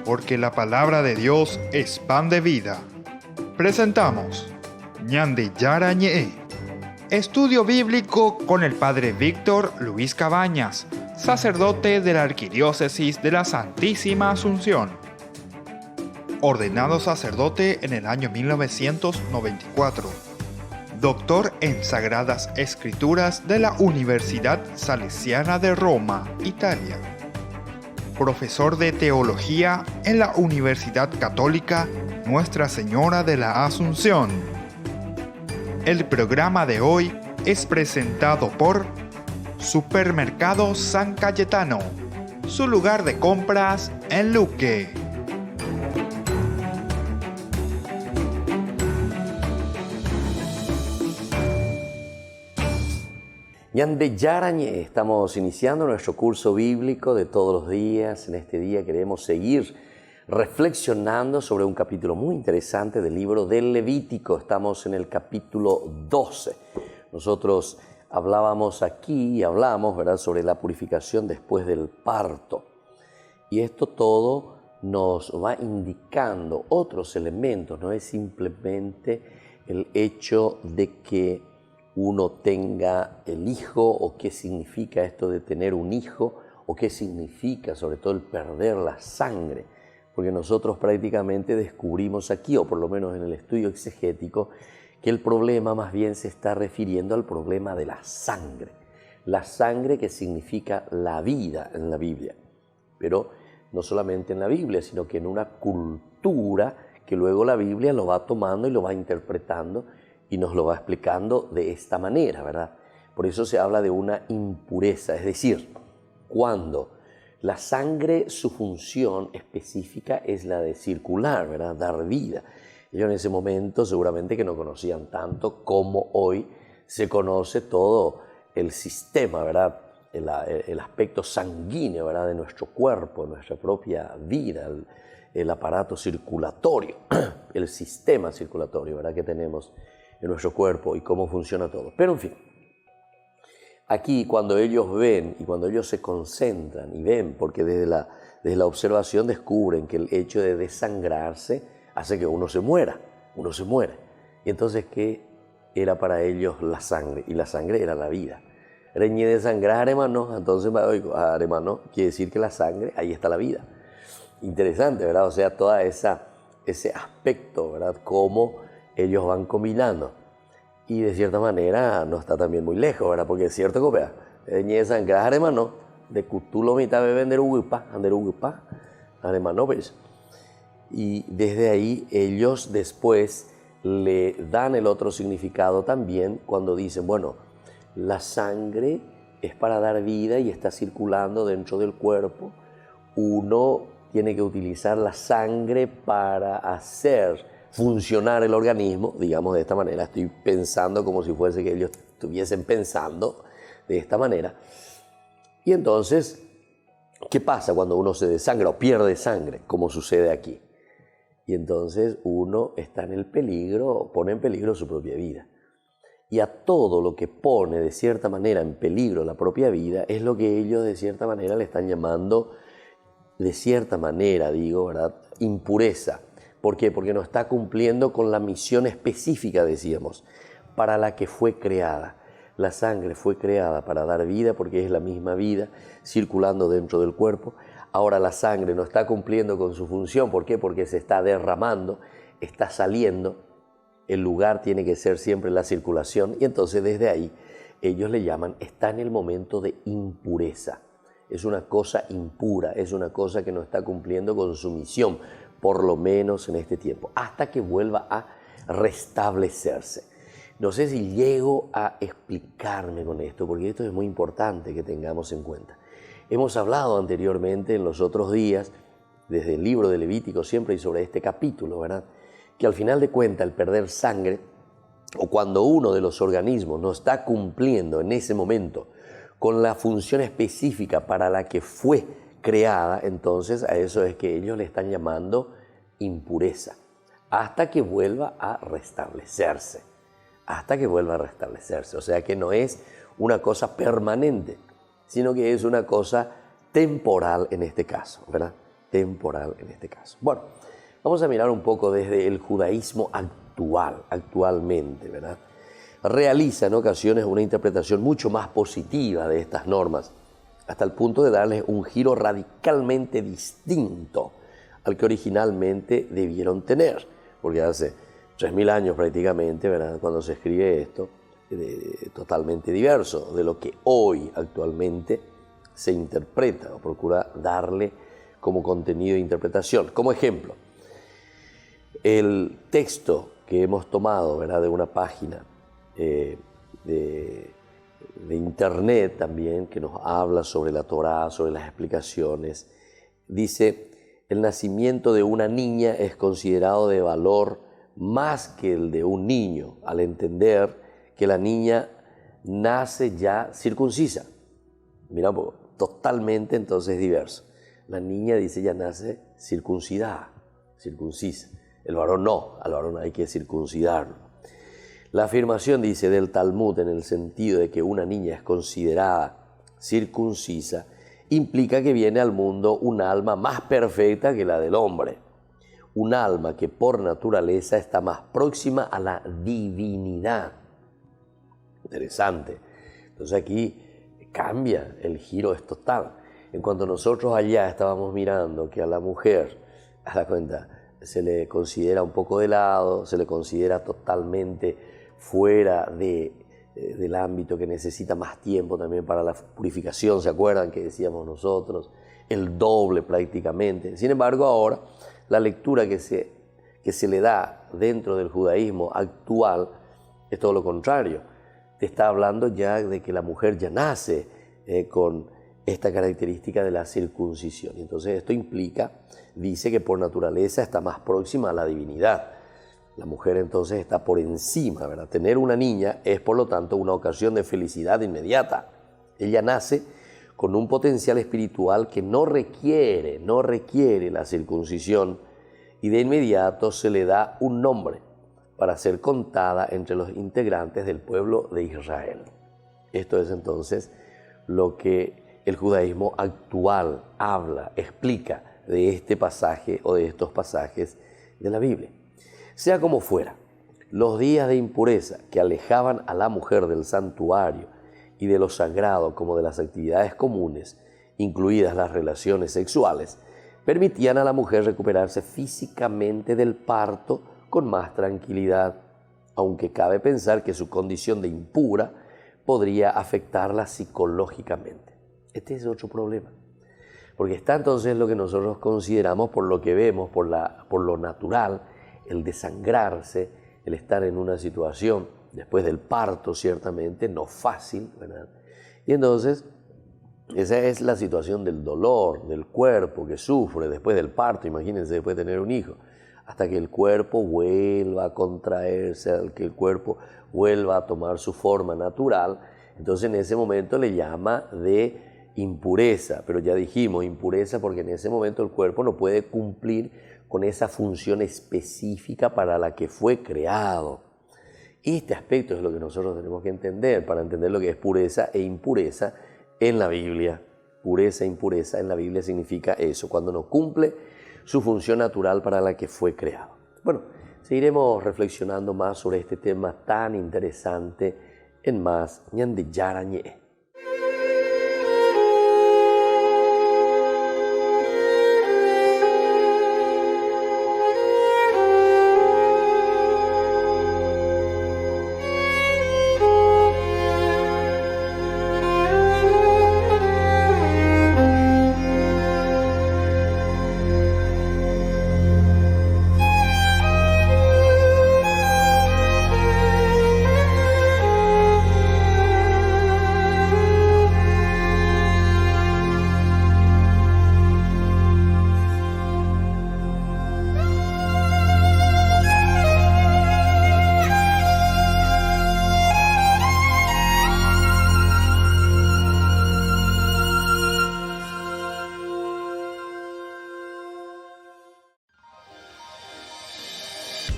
porque la palabra de Dios es pan de vida. Presentamos Ñande Yara Ñe, estudio bíblico con el Padre Víctor Luis Cabañas, sacerdote de la Arquidiócesis de la Santísima Asunción. Ordenado sacerdote en el año 1994. Doctor en Sagradas Escrituras de la Universidad Salesiana de Roma, Italia. Profesor de Teología en la Universidad Católica Nuestra Señora de la Asunción. El programa de hoy es presentado por Supermercado San Cayetano, su lugar de compras en Luque. Ñande Yarañe, estamos iniciando nuestro curso bíblico de todos los días. En este día queremos seguir reflexionando sobre un capítulo muy interesante del libro del Levítico. Estamos en el capítulo 12. Nosotros hablamos aquí y hablamos, ¿verdad?, sobre la purificación después del parto. Y esto todo nos va indicando otros elementos, no es simplemente el hecho de que uno tenga el hijo, o qué significa esto de tener un hijo, o qué significa sobre todo el perder la sangre, porque nosotros prácticamente descubrimos aquí, o por lo menos en el estudio exegético, que el problema más bien se está refiriendo al problema de la sangre que significa la vida en la Biblia, pero no solamente en la Biblia, sino que en una cultura que luego la Biblia lo va tomando y lo va interpretando y nos lo va explicando de esta manera, ¿verdad? Por eso se habla de una impureza, es decir, cuando la sangre, su función específica es la de circular, ¿verdad?, dar vida. Ellos en ese momento seguramente que no conocían tanto como hoy se conoce todo el sistema, ¿verdad?, el aspecto sanguíneo, ¿verdad?, de nuestro cuerpo, nuestra propia vida, el aparato circulatorio, el sistema circulatorio, ¿verdad?, que tenemos en nuestro cuerpo y cómo funciona todo. Pero en fin, aquí cuando ellos ven y cuando ellos se concentran y ven, porque desde la observación descubren que el hecho de desangrarse hace que uno se muera. Y entonces, ¿qué era para ellos la sangre? Y la sangre era la vida. Reñé de sangrar, hermano, entonces, hermano, quiere decir que la sangre, ahí está la vida. Interesante, ¿verdad? O sea, todo ese aspecto, ¿verdad?, cómo ellos van combinando. Y de cierta manera no está también muy lejos, ¿verdad? Porque es cierto que, reñé sangrar, hermano, de cutulo mitad de vender uguipa, hermano, pues. Y desde ahí ellos después le dan el otro significado también cuando dicen, bueno, la sangre es para dar vida y está circulando dentro del cuerpo. Uno tiene que utilizar la sangre para hacer funcionar el organismo, digamos de esta manera. Estoy pensando como si fuese que ellos estuviesen pensando de esta manera. Y entonces, ¿qué pasa cuando uno se desangra o pierde sangre, como sucede aquí? Y entonces uno está en el peligro, pone en peligro su propia vida. Y a todo lo que pone de cierta manera en peligro la propia vida es lo que ellos de cierta manera le están llamando, de cierta manera, digo, ¿verdad?, impureza. ¿Por qué? Porque no está cumpliendo con la misión específica, decíamos, para la que fue creada. La sangre fue creada para dar vida porque es la misma vida circulando dentro del cuerpo. Ahora la sangre no está cumpliendo con su función. ¿Por qué? Porque se está derramando, está saliendo. El lugar tiene que ser siempre la circulación y entonces desde ahí ellos le llaman, está en el momento de impureza. Es una cosa impura, es una cosa que no está cumpliendo con su misión, por lo menos en este tiempo, hasta que vuelva a restablecerse. No sé si llego a explicarme con esto, porque esto es muy importante que tengamos en cuenta. Hemos hablado anteriormente en los otros días, desde el libro de Levítico siempre y sobre este capítulo, ¿verdad?, que al final de cuentas el perder sangre, o cuando uno de los organismos no está cumpliendo en ese momento con la función específica para la que fue creada, entonces a eso es que ellos le están llamando impureza, hasta que vuelva a restablecerse. O sea que no es una cosa permanente, sino que es una cosa temporal en este caso, ¿verdad? temporal en este caso. Bueno, vamos a mirar un poco desde el judaísmo actualmente, ¿verdad? Realiza en ocasiones una interpretación mucho más positiva de estas normas, hasta el punto de darles un giro radicalmente distinto al que originalmente debieron tener, porque hace 3.000 años prácticamente, ¿verdad?, cuando se escribe esto, totalmente diverso de lo que hoy actualmente se interpreta o procura darle como contenido de interpretación. Como ejemplo, el texto que hemos tomado, ¿verdad?, de una página de internet también, que nos habla sobre la Torá, sobre las explicaciones, dice: el nacimiento de una niña es considerado de valor más que el de un niño, al entender que la niña nace ya circuncisa. Mira, totalmente entonces diverso. La niña, dice, ya nace circuncidada, circuncisa. El varón no, al varón hay que circuncidarlo. La afirmación, dice, del Talmud, en el sentido de que una niña es considerada circuncisa, implica que viene al mundo un alma más perfecta que la del hombre. Un alma que por naturaleza está más próxima a la divinidad. Interesante. Entonces aquí cambia, el giro es total. En cuanto nosotros allá estábamos mirando que a la mujer, a la cuenta, se le considera un poco de lado, se le considera totalmente fuera del ámbito, que necesita más tiempo también para la purificación, ¿se acuerdan que decíamos nosotros? El doble prácticamente. Sin embargo, ahora la lectura que se le da dentro del judaísmo actual es todo lo contrario. Te está hablando ya de que la mujer ya nace con esta característica de la circuncisión. Entonces esto implica, dice, que por naturaleza está más próxima a la divinidad. La mujer entonces está por encima, ¿verdad? Tener una niña es, por lo tanto, una ocasión de felicidad inmediata. Ella nace con un potencial espiritual que no requiere la circuncisión, y de inmediato se le da un nombre para ser contada entre los integrantes del pueblo de Israel. Esto es entonces lo que el judaísmo actual habla, explica de este pasaje o de estos pasajes de la Biblia. Sea como fuera, los días de impureza que alejaban a la mujer del santuario y de lo sagrado, como de las actividades comunes, incluidas las relaciones sexuales, permitían a la mujer recuperarse físicamente del parto con más tranquilidad, aunque cabe pensar que su condición de impura podría afectarla psicológicamente. Este es otro problema, porque está entonces lo que nosotros consideramos, por lo que vemos, por lo natural, el desangrarse, el estar en una situación después del parto, ciertamente no fácil, ¿verdad? Y entonces esa es la situación del dolor, del cuerpo que sufre después del parto. Imagínense, después de tener un hijo, hasta que el cuerpo vuelva a contraerse, que el cuerpo vuelva a tomar su forma natural. Entonces en ese momento le llama de impureza, pero ya dijimos impureza porque en ese momento el cuerpo no puede cumplir con esa función específica para la que fue creado. Este aspecto es lo que nosotros tenemos que entender para entender lo que es pureza e impureza en la Biblia. Pureza e impureza en la Biblia significa eso, cuando no cumple su función natural para la que fue creado. Bueno, seguiremos reflexionando más sobre este tema tan interesante en más Ñande Yarañé.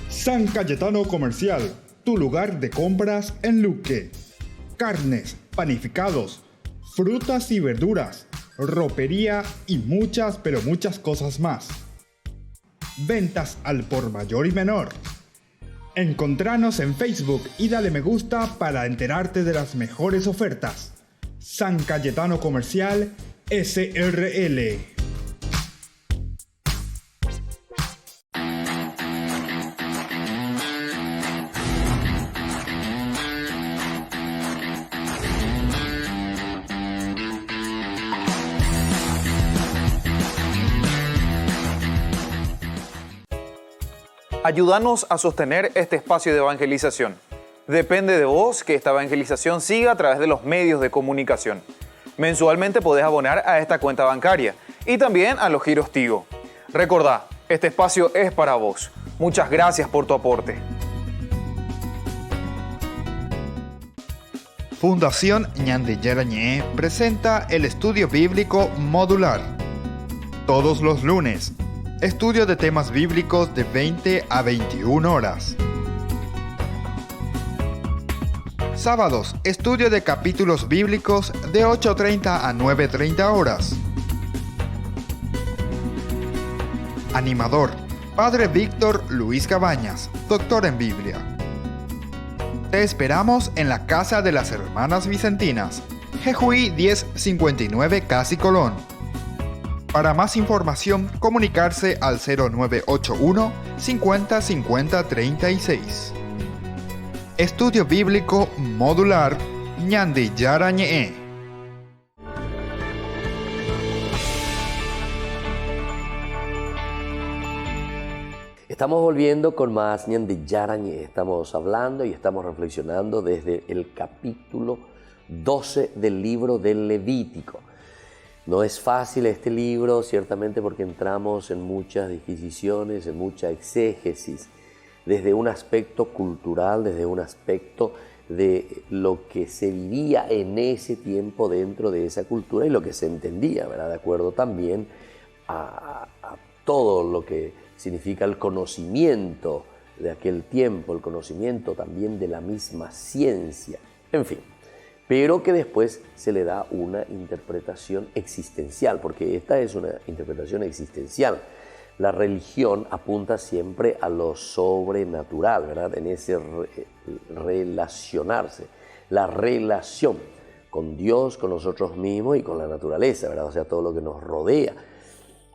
San Cayetano Comercial, tu lugar de compras en Luque. Carnes, panificados, frutas y verduras, ropería y muchas pero muchas cosas más. Ventas al por mayor y menor. Encontranos en Facebook y dale me gusta para enterarte de las mejores ofertas. San Cayetano Comercial SRL. Ayúdanos a sostener este espacio de evangelización. Depende de vos que esta evangelización siga a través de los medios de comunicación. Mensualmente podés abonar a esta cuenta bancaria y también a los giros Tigo. Recordá, este espacio es para vos. Muchas gracias por tu aporte. Fundación Ñande Yarañé presenta el estudio bíblico modular. Todos los lunes, estudio de temas bíblicos de 20 a 21 horas. Sábados, estudio de capítulos bíblicos de 8:30 a 9:30 horas. Animador, Padre Víctor Luis Cabañas, doctor en Biblia. Te esperamos en la Casa de las Hermanas Vicentinas, Jejuí 1059 Casi Colón. Para más información, comunicarse al 0981 50 50 36. Estudio Bíblico Modular Ñande Yarañé. Estamos volviendo con más Ñande Yarañé. Estamos hablando y estamos reflexionando desde el capítulo 12 del libro del Levítico. No es fácil este libro, ciertamente, porque entramos en muchas disquisiciones, en mucha exégesis, desde un aspecto cultural, desde un aspecto de lo que se vivía en ese tiempo dentro de esa cultura y lo que se entendía, ¿verdad? De acuerdo también a todo lo que significa el conocimiento de aquel tiempo, el conocimiento también de la misma ciencia, en fin. Pero que después se le da una interpretación existencial, porque esta es una interpretación existencial. La religión apunta siempre a lo sobrenatural, ¿verdad? En ese relacionarse, la relación con Dios, con nosotros mismos y con la naturaleza, ¿verdad? O sea, todo lo que nos rodea.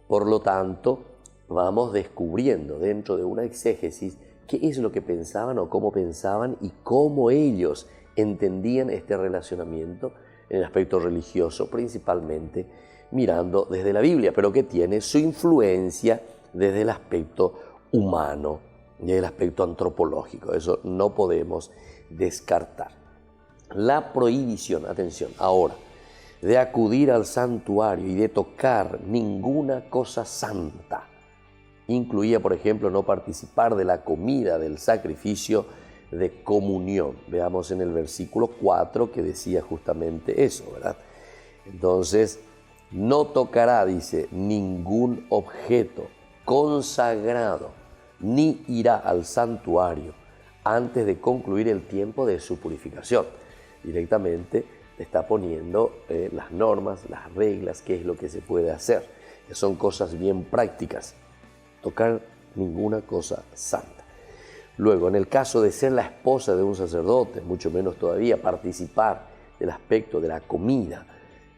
Por lo tanto, vamos descubriendo dentro de una exégesis qué es lo que pensaban o cómo pensaban y cómo ellos entendían este relacionamiento en el aspecto religioso, principalmente mirando desde la Biblia, pero que tiene su influencia desde el aspecto humano, desde el aspecto antropológico. Eso no podemos descartar. La prohibición, atención, ahora, de acudir al santuario y de tocar ninguna cosa santa, incluía, por ejemplo, no participar de la comida del sacrificio de comunión. Veamos en el versículo 4 que decía justamente eso, ¿verdad? Entonces, no tocará, dice, ningún objeto consagrado, ni irá al santuario antes de concluir el tiempo de su purificación. Directamente está poniendo las normas, las reglas, qué es lo que se puede hacer, que son cosas bien prácticas. Tocar ninguna cosa santa. Luego, en el caso de ser la esposa de un sacerdote, mucho menos todavía participar del aspecto de la comida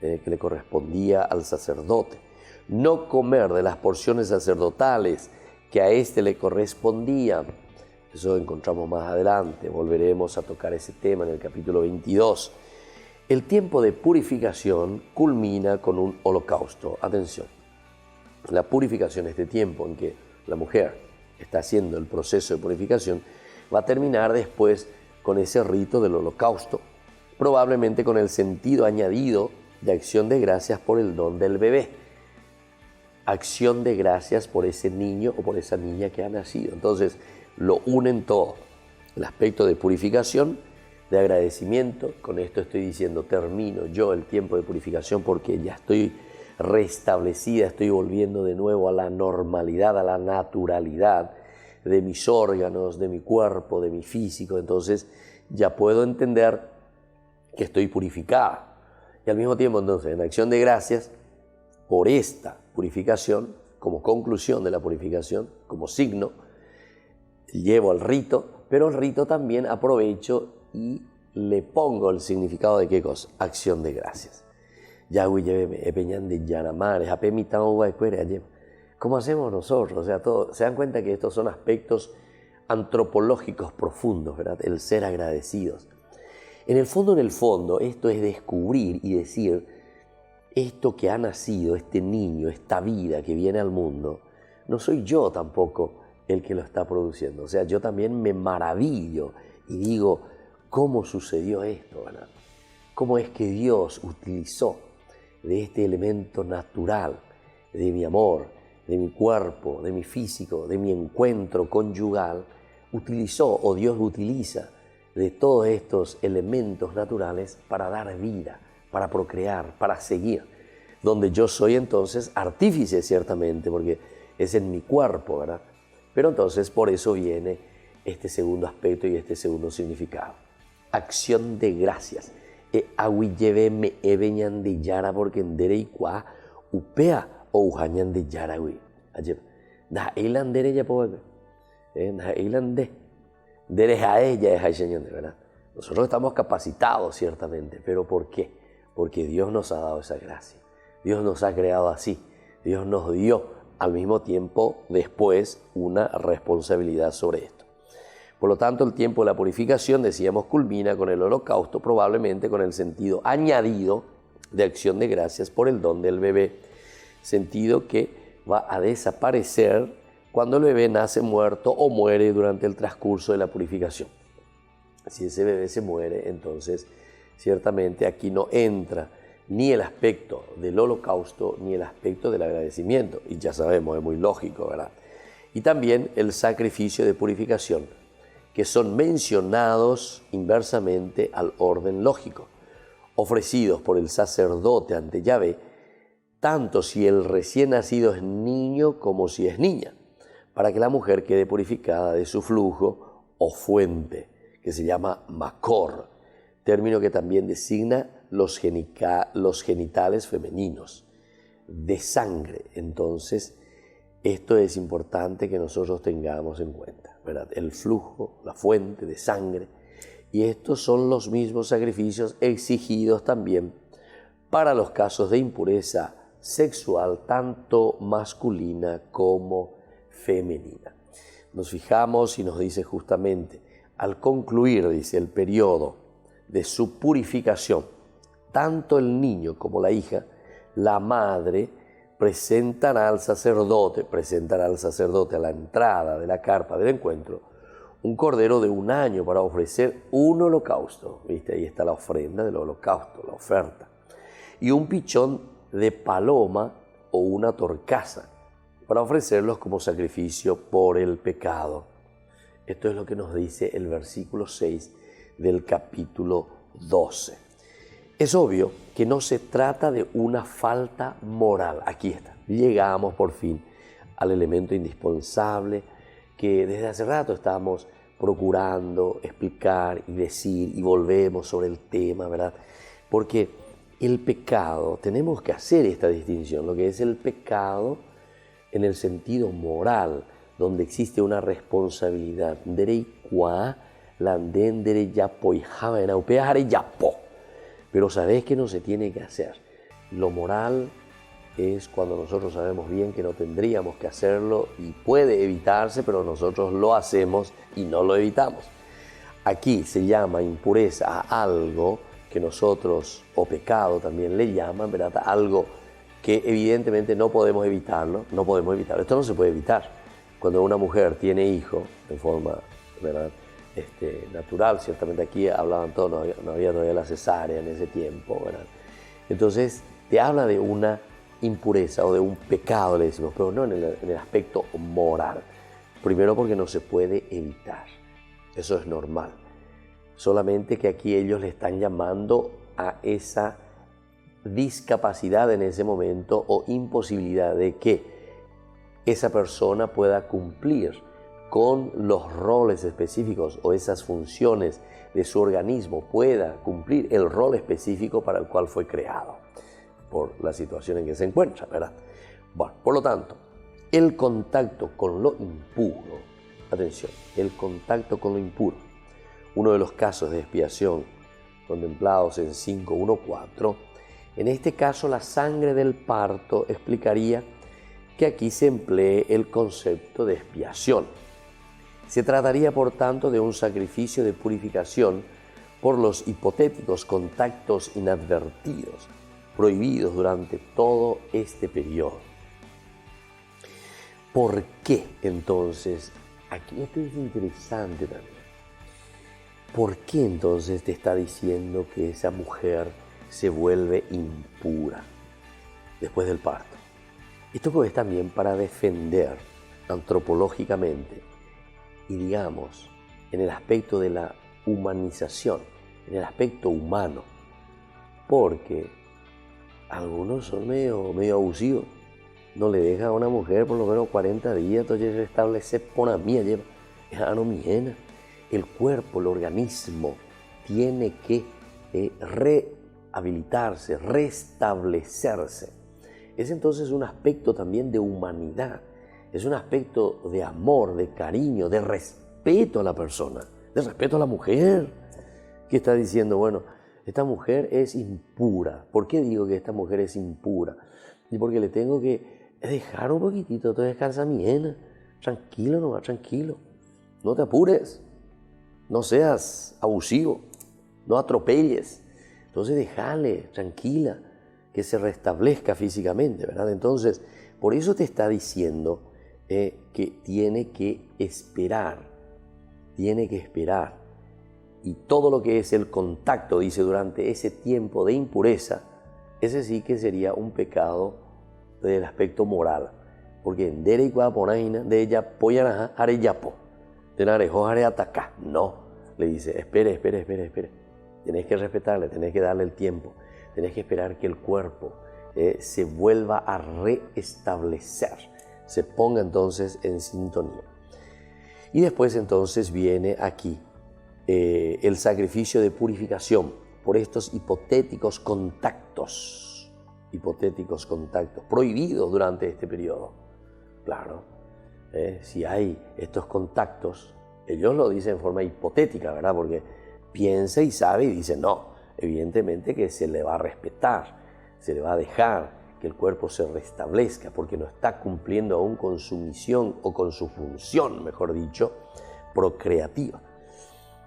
que le correspondía al sacerdote. No comer de las porciones sacerdotales que a éste le correspondían. Eso encontramos más adelante, volveremos a tocar ese tema en el capítulo 22. El tiempo de purificación culmina con un holocausto. Atención, la purificación, este tiempo en que la mujer está haciendo el proceso de purificación, va a terminar después con ese rito del holocausto, probablemente con el sentido añadido de acción de gracias por el don del bebé, acción de gracias por ese niño o por esa niña que ha nacido. Entonces lo unen todo, el aspecto de purificación, de agradecimiento. Con esto estoy diciendo, termino yo el tiempo de purificación porque ya estoy restablecida, estoy volviendo de nuevo a la normalidad, a la naturalidad de mis órganos, de mi cuerpo, de mi físico. Entonces ya puedo entender que estoy purificada. Y al mismo tiempo, entonces, en acción de gracias, por esta purificación, como conclusión de la purificación, como signo, llevo el rito, pero el rito también aprovecho y le pongo el significado de qué cosa, acción de gracias. Yahweh lleve peñan de Yanamar, ¿cómo hacemos nosotros? O sea, se dan cuenta que estos son aspectos antropológicos profundos, ¿verdad? El ser agradecidos. En el fondo, esto es descubrir y decir, esto que ha nacido, este niño, esta vida que viene al mundo, no soy yo tampoco el que lo está produciendo. O sea, yo también me maravillo y digo, ¿cómo sucedió esto, verdad? ¿Cómo es que Dios utilizó de este elemento natural, de mi amor, de mi cuerpo, de mi físico, de mi encuentro conyugal, Dios utiliza de todos estos elementos naturales para dar vida, para procrear, para seguir? Donde yo soy entonces artífice ciertamente, porque es en mi cuerpo, ¿verdad? Pero entonces por eso viene este segundo aspecto y este segundo significado. Acción de gracias. Awi lleve me eveñan de yara porque endere y qua upea o ujañan de yara wi. Da eilandere ya pobre. Da eilande. Dereja ella es señor, ¿verdad? Nosotros estamos capacitados ciertamente, pero ¿por qué? Porque Dios nos ha dado esa gracia. Dios nos ha creado así. Dios nos dio al mismo tiempo después una responsabilidad sobre esto. Por lo tanto, el tiempo de la purificación, decíamos, culmina con el holocausto, probablemente con el sentido añadido de acción de gracias por el don del bebé, sentido que va a desaparecer cuando el bebé nace muerto o muere durante el transcurso de la purificación. Si ese bebé se muere, entonces ciertamente aquí no entra ni el aspecto del holocausto ni el aspecto del agradecimiento, y ya sabemos, es muy lógico, ¿verdad? Y también el sacrificio de purificación, que son mencionados inversamente al orden lógico, ofrecidos por el sacerdote ante Yahvé, tanto si el recién nacido es niño como si es niña, para que la mujer quede purificada de su flujo o fuente, que se llama makor, término que también designa los genitales femeninos, de sangre. Entonces, esto es importante que nosotros tengamos en cuenta, ¿verdad? El flujo, la fuente de sangre, y estos son los mismos sacrificios exigidos también para los casos de impureza sexual, tanto masculina como femenina. Nos fijamos y nos dice justamente, al concluir, dice, el periodo de su purificación, tanto el niño como la hija, la madre presentará al sacerdote a la entrada de la carpa del encuentro un cordero de 1 año para ofrecer un holocausto. ¿Viste? Ahí está la ofrenda del holocausto, la oferta. Y un pichón de paloma o una torcaza para ofrecerlos como sacrificio por el pecado. Esto es lo que nos dice el versículo 6 del capítulo 12. Es obvio que no se trata de una falta moral. Aquí está. Llegamos por fin al elemento indispensable que desde hace rato estamos procurando explicar y decir, y volvemos sobre el tema, ¿verdad? Porque el pecado, tenemos que hacer esta distinción, lo que es el pecado en el sentido moral, donde existe una responsabilidad. Pero sabés que no se tiene que hacer. Lo moral es cuando nosotros sabemos bien que no tendríamos que hacerlo y puede evitarse, pero nosotros lo hacemos y no lo evitamos. Aquí se llama impureza a algo que nosotros, o pecado también le llaman, ¿verdad? Algo que evidentemente no podemos evitarlo, no podemos evitarlo. Esto no se puede evitar. Cuando una mujer tiene hijo de forma, ¿verdad?, natural, ciertamente aquí hablaban todos, no había todavía la cesárea en ese tiempo, ¿verdad? Entonces te habla de una impureza o de un pecado, le decimos, pero no en el aspecto moral. Primero porque no se puede evitar, eso es normal. Solamente que aquí ellos le están llamando a esa discapacidad en ese momento o imposibilidad de que esa persona pueda cumplir con los roles específicos o esas funciones de su organismo, pueda cumplir el rol específico para el cual fue creado. por la situación en que se encuentra, ¿verdad? Bueno, por lo tanto, el contacto con lo impuro, atención, el contacto con lo impuro, uno de los casos de expiación contemplados en 5.1.4, en este caso la sangre del parto explicaría que aquí se emplee el concepto de expiación. Se trataría, por tanto, de un sacrificio de purificación por los hipotéticos contactos inadvertidos, prohibidos durante todo este periodo. ¿Por qué entonces? Aquí esto es interesante también. ¿Por qué entonces te está diciendo que esa mujer se vuelve impura después del parto? Esto pues es también para defender antropológicamente y digamos en el aspecto de la humanización, en el aspecto humano, porque algunos son medio abusivos. No le deja a una mujer por lo menos 40 días, entonces restablece por la mía, lleva, no miena. El cuerpo, el organismo tiene que rehabilitarse, restablecerse. Es entonces un aspecto también de humanidad, es un aspecto de amor, de cariño, de respeto a la persona, de respeto a la mujer, que está diciendo, bueno, esta mujer es impura. ¿Por qué digo que esta mujer es impura? Y porque le tengo que dejar un poquitito, entonces descansa bien, tranquilo nomás, tranquilo, no te apures, no seas abusivo, no atropelles, entonces déjale, tranquila, que se restablezca físicamente, ¿verdad? Entonces, por eso te está diciendo que tiene que esperar, y todo lo que es el contacto, dice, durante ese tiempo de impureza, ese sí que sería un pecado del aspecto moral, porque en dere igual ponaina de ella poyana areyapo, de narejo are ataca, no, le dice, espere, tenés que respetarle, tenés que darle el tiempo, tenés que esperar que el cuerpo se vuelva a restablecer, se ponga entonces en sintonía. Y después entonces viene aquí el sacrificio de purificación por estos hipotéticos contactos prohibidos durante este periodo. Claro, si hay estos contactos, ellos lo dicen en forma hipotética, ¿verdad? Porque piensa y sabe y dice, no, evidentemente que se le va a respetar, se le va a dejar que el cuerpo se restablezca, porque no está cumpliendo aún con su misión o con su función, mejor dicho, procreativa.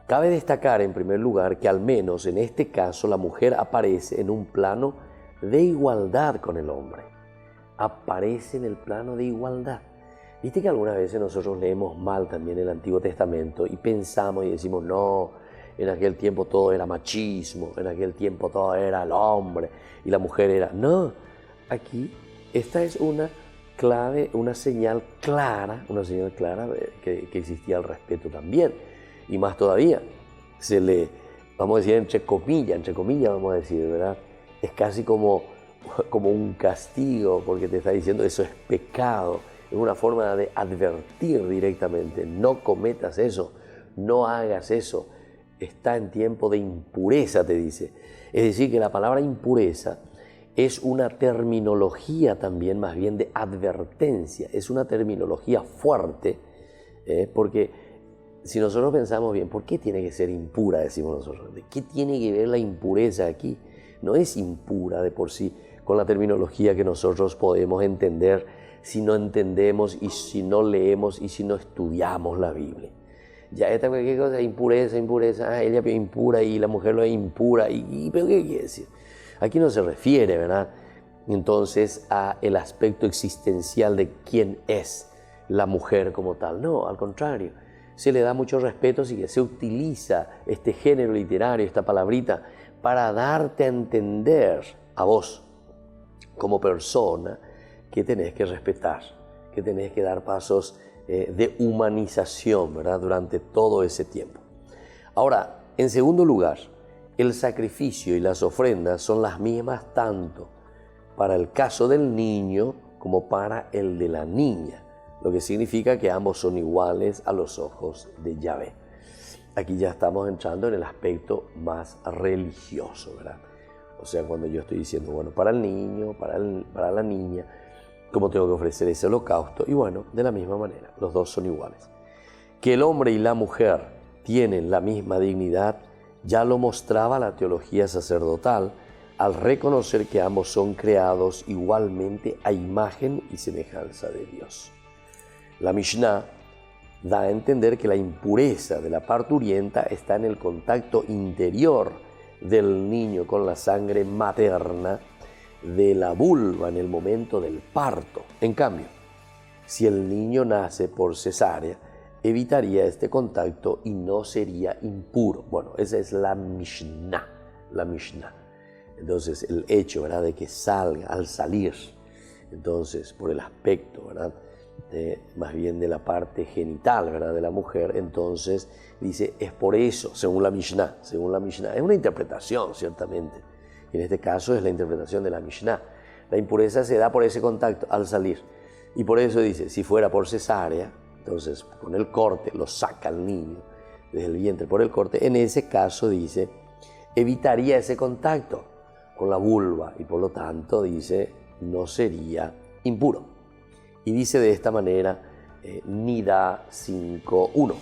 Cabe destacar en primer lugar que al menos en este caso la mujer aparece en un plano de igualdad con el hombre. Aparece en el plano de igualdad. Viste que algunas veces nosotros leemos mal también el Antiguo Testamento y pensamos y decimos, no, en aquel tiempo todo era machismo, en aquel tiempo todo era el hombre y la mujer era... No, aquí esta es una clave, una señal clara que existía el respeto también. Y más todavía, se le, vamos a decir entre comillas vamos a decir, ¿verdad? Es casi como un castigo, porque te está diciendo eso es pecado, es una forma de advertir directamente, no cometas eso, no hagas eso, está en tiempo de impureza, te dice. Es decir, que la palabra impureza es una terminología también más bien de advertencia, es una terminología fuerte, porque si nosotros pensamos bien, ¿por qué tiene que ser impura? Decimos nosotros. ¿De qué tiene que ver la impureza aquí? No es impura de por sí, con la terminología que nosotros podemos entender si no entendemos y si no leemos y si no estudiamos la Biblia. Ya esta cualquier cosa, impureza, ella es impura y la mujer lo es impura, ¿pero qué quiere decir? Aquí no se refiere, ¿verdad? Entonces a el aspecto existencial de quién es la mujer como tal. No, al contrario. Se le da mucho respeto, así que se utiliza este género literario, esta palabrita, para darte a entender a vos, como persona, que tenés que respetar, que tenés que dar pasos de humanización, ¿verdad? Durante todo ese tiempo. Ahora, en segundo lugar, el sacrificio y las ofrendas son las mismas tanto para el caso del niño como para el de la niña, lo que significa que ambos son iguales a los ojos de Yahvé. Aquí ya estamos entrando en el aspecto más religioso, ¿verdad? O sea, cuando yo estoy diciendo, bueno, para el niño, para la niña, ¿cómo tengo que ofrecer ese holocausto? Y bueno, de la misma manera, los dos son iguales. Que el hombre y la mujer tienen la misma dignidad, ya lo mostraba la teología sacerdotal al reconocer que ambos son creados igualmente a imagen y semejanza de Dios. La Mishnah da a entender que la impureza de la parturienta está en el contacto interior del niño con la sangre materna de la vulva en el momento del parto. En cambio, si el niño nace por cesárea, evitaría este contacto y no sería impuro. Bueno, esa es la Mishnah. Entonces, el hecho, ¿verdad?, de que salga al salir, entonces, por el aspecto, ¿verdad?, más bien de la parte genital, ¿verdad?, de la mujer, entonces dice, es por eso, según la Mishnah. Es una interpretación, ciertamente. Y en este caso es la interpretación de la Mishnah. La impureza se da por ese contacto al salir. Y por eso dice, si fuera por cesárea, entonces con el corte lo saca el niño desde el vientre por el corte. En ese caso, dice, evitaría ese contacto con la vulva y por lo tanto, dice, no sería impuro. Y dice de esta manera, Nida 5.1.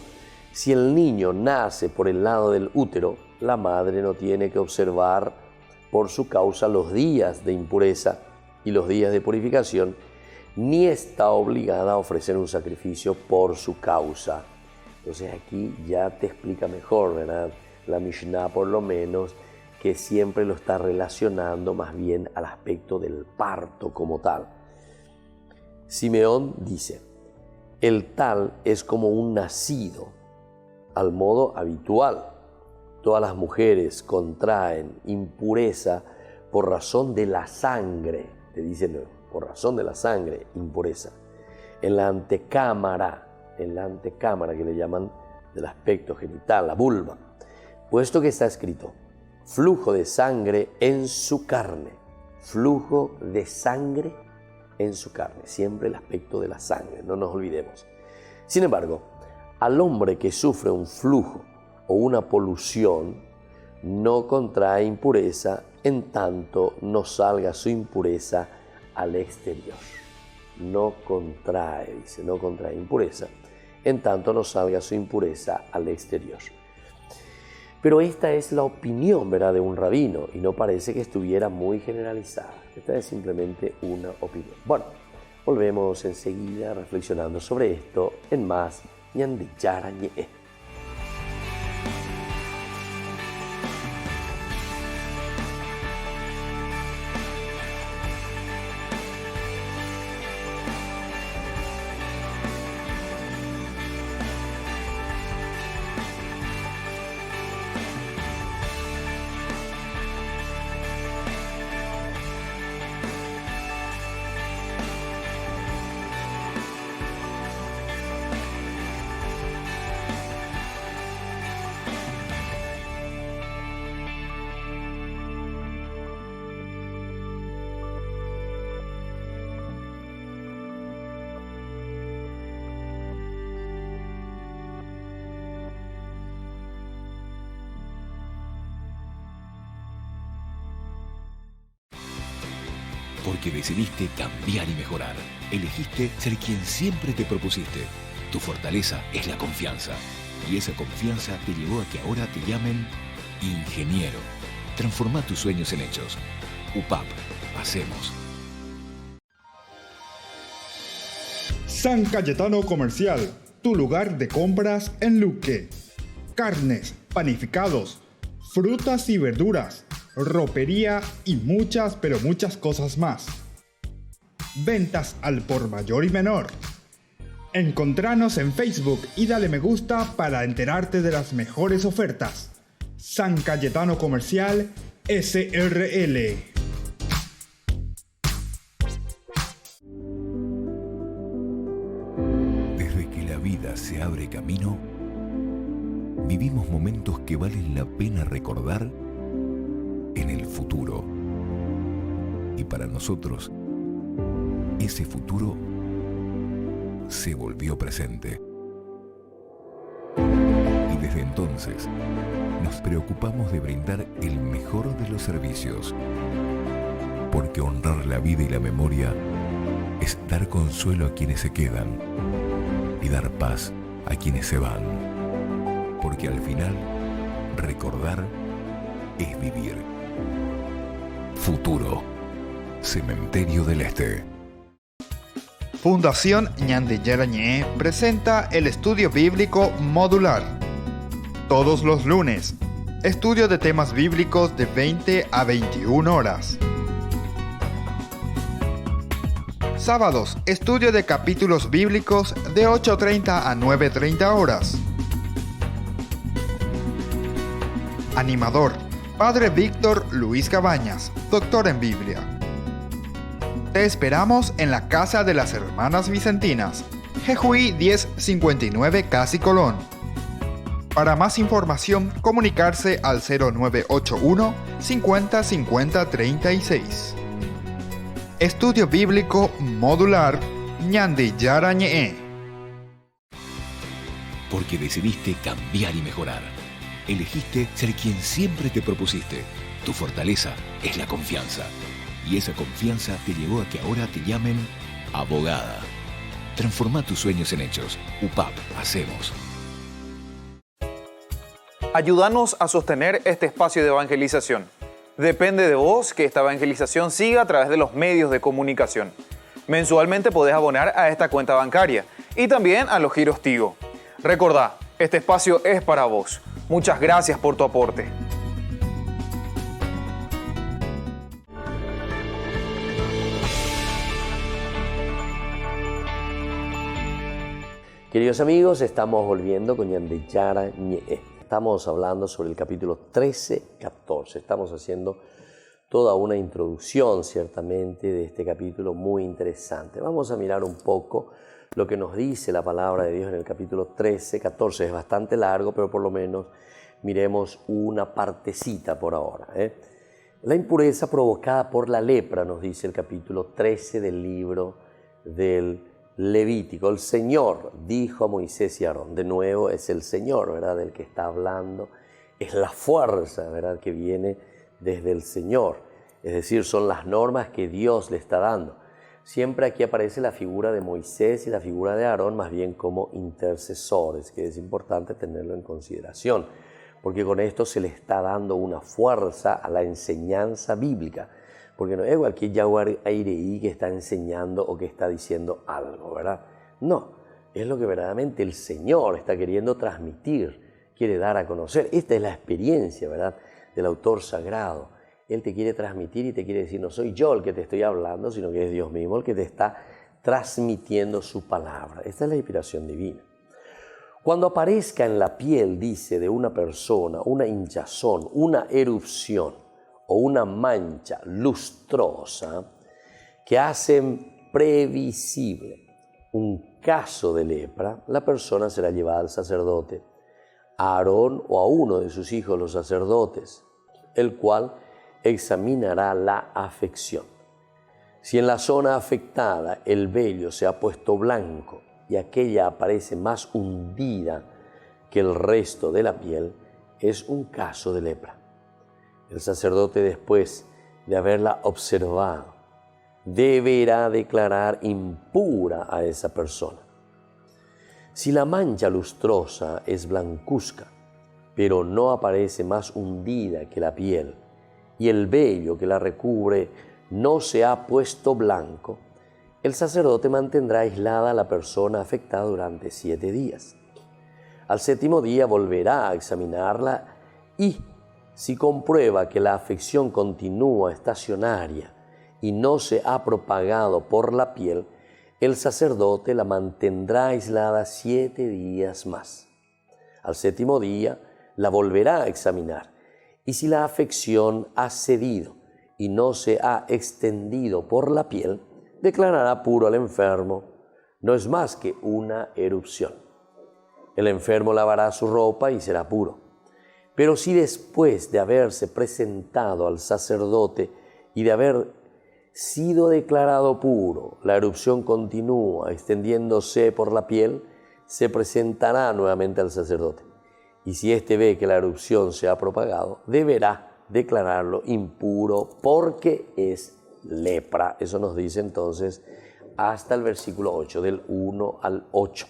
Si el niño nace por el lado del útero, la madre no tiene que observar por su causa los días de impureza y los días de purificación, ni está obligada a ofrecer un sacrificio por su causa. Entonces aquí ya te explica mejor, ¿verdad?, la Mishnah por lo menos, que siempre lo está relacionando más bien al aspecto del parto como tal. Simeón dice, el tal es como un nacido, al modo habitual. Todas las mujeres contraen impureza por razón de la sangre, te dicen, por razón de la sangre, impureza. En la antecámara que le llaman del aspecto genital, la vulva, puesto que está escrito, flujo de sangre en su carne, flujo de sangre en su carne, siempre el aspecto de la sangre, no nos olvidemos. Sin embargo, al hombre que sufre un flujo o una polución, no contrae impureza en tanto no salga su impureza al exterior. No contrae impureza en tanto no salga su impureza al exterior. Pero esta es la opinión, ¿verdad?, de un rabino y no parece que estuviera muy generalizada. Esta es simplemente una opinión. Bueno, volvemos enseguida reflexionando sobre esto en más Ñandi Yarañe. Porque decidiste cambiar y mejorar. Elegiste ser quien siempre te propusiste. Tu fortaleza es la confianza. Y esa confianza te llevó a que ahora te llamen ingeniero. Transforma tus sueños en hechos. UPAP. Hacemos. San Cayetano Comercial, tu lugar de compras en Luque. Carnes, panificados, frutas y verduras, ropería y muchas, pero muchas cosas más. Ventas al por mayor y menor. Encontranos en Facebook y dale me gusta para enterarte de las mejores ofertas. San Cayetano Comercial SRL. Desde que la vida se abre camino, vivimos momentos que valen la pena recordar en el futuro. Y para nosotros, ese futuro se volvió presente. Y desde Desde entonces, nos preocupamos de brindar el mejor de los servicios, porque honrar la vida y la memoria es dar consuelo a quienes se quedan y dar paz a quienes se van, porque al final, recordar es vivir. Futuro, Cementerio del Este. Fundación Ñande Yarañé presenta el estudio bíblico modular. Todos los lunes, estudio de temas bíblicos de 20 a 21 horas. Sábados, estudio de capítulos bíblicos de 8:30 a 9:30 horas. Animador, Padre Víctor Luis Cabañas, doctor en Biblia. Te esperamos en la Casa de las Hermanas Vicentinas, Jejuí 1059 Casi Colón. Para más información, comunicarse al 0981 50 50 36. Estudio Bíblico Modular Ñande Yarañé. Porque decidiste cambiar y mejorar. Elegiste ser quien siempre te propusiste. Tu fortaleza es la confianza. Y esa confianza te llevó a que ahora te llamen abogada. Transforma tus sueños en hechos. UPAP, hacemos. Ayúdanos a sostener este espacio de evangelización. Depende de vos que esta evangelización siga a través de los medios de comunicación. Mensualmente podés abonar a esta cuenta bancaria y también a los giros Tigo. Recordá, este espacio es para vos. Muchas gracias por tu aporte. Queridos amigos, estamos volviendo con Ñande Yarañé. Estamos hablando sobre el capítulo 13-14. Estamos haciendo toda una introducción, ciertamente, de este capítulo muy interesante. Vamos a mirar un poco lo que nos dice la palabra de Dios en el capítulo 13-14. Es bastante largo, pero por lo menos miremos una partecita por ahora. La impureza provocada por la lepra, nos dice el capítulo 13 del libro del Levítico. El Señor dijo a Moisés y a Aarón, de nuevo es el Señor, ¿verdad?, del que está hablando, es la fuerza, ¿verdad?, que viene desde el Señor, es decir, son las normas que Dios le está dando. Siempre aquí aparece la figura de Moisés y la figura de Aarón más bien como intercesores, que es importante tenerlo en consideración, porque con esto se le está dando una fuerza a la enseñanza bíblica. Porque no es cualquier Yaguar Aireí que está enseñando o que está diciendo algo, ¿verdad? No, es lo que verdaderamente el Señor está queriendo transmitir, quiere dar a conocer. Esta es la experiencia, ¿verdad?, del autor sagrado. Él te quiere transmitir y te quiere decir, no soy yo el que te estoy hablando, sino que es Dios mismo el que te está transmitiendo su palabra. Esta es la inspiración divina. Cuando aparezca en la piel, dice, de una persona, una hinchazón, una erupción, o una mancha lustrosa que hacen previsible un caso de lepra, la persona será llevada al sacerdote, a Aarón o a uno de sus hijos los sacerdotes, el cual examinará la afección. Si en la zona afectada el vello se ha puesto blanco y aquella aparece más hundida que el resto de la piel, es un caso de lepra. El sacerdote, después de haberla observado, deberá declarar impura a esa persona. Si la mancha lustrosa es blancuzca, pero no aparece más hundida que la piel, y el vello que la recubre no se ha puesto blanco, el sacerdote mantendrá aislada a la persona afectada durante 7 días. Al 7º día volverá a examinarla y, si comprueba que la afección continúa estacionaria y no se ha propagado por la piel, el sacerdote la mantendrá aislada 7 días más. Al 7º día la volverá a examinar y si la afección ha cedido y no se ha extendido por la piel, declarará puro al enfermo. No es más que una erupción. El enfermo lavará su ropa y será puro. Pero si después de haberse presentado al sacerdote y de haber sido declarado puro, la erupción continúa extendiéndose por la piel, se presentará nuevamente al sacerdote. y si éste ve que la erupción se ha propagado, deberá declararlo impuro porque es lepra. Eso nos dice entonces hasta el versículo 8, del 1 al 8.